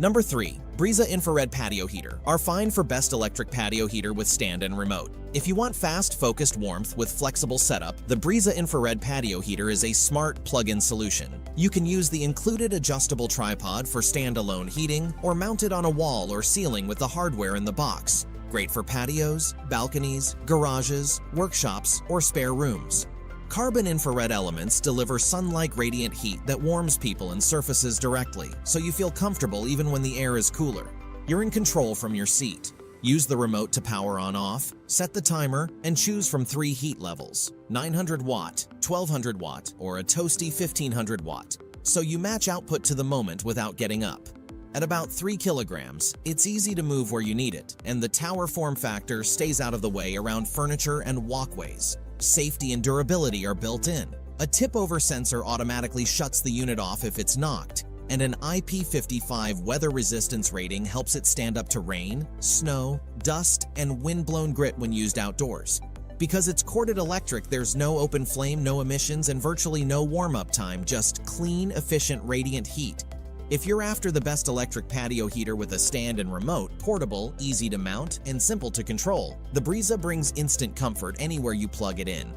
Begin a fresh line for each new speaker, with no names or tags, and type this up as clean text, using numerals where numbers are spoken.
Number 3. Briza Infrared Patio Heater are fine for best electric patio heater with stand and remote. If you want fast, focused warmth with flexible setup, the Briza Infrared Patio Heater is a smart plug-in solution. You can use the included adjustable tripod for standalone heating or mount it on a wall or ceiling with the hardware in the box. Great for patios, balconies, garages, workshops, or spare rooms. Carbon infrared elements deliver sun-like radiant heat that warms people and surfaces directly, so you feel comfortable even when the air is cooler. You're in control from your seat. Use the remote to power on/off, set the timer, and choose from 3 heat levels: 900 watt, 1200 watt, or a toasty 1500 watt, so you match output to the moment without getting up. At about 3 kilograms, it's easy to move where you need it, and the tower form factor stays out of the way around furniture and walkways. Safety and durability are built in. A tip-over sensor automatically shuts the unit off if it's knocked, and an IP55 weather resistance rating helps it stand up to rain, snow, dust, and wind-blown grit when used outdoors. Because it's corded electric, there's no open flame, no emissions, and virtually no warm-up time, just clean, efficient, radiant heat. If you're after the best electric patio heater with a stand and remote, portable, easy to mount, and simple to control, the Briza brings instant comfort anywhere you plug it in.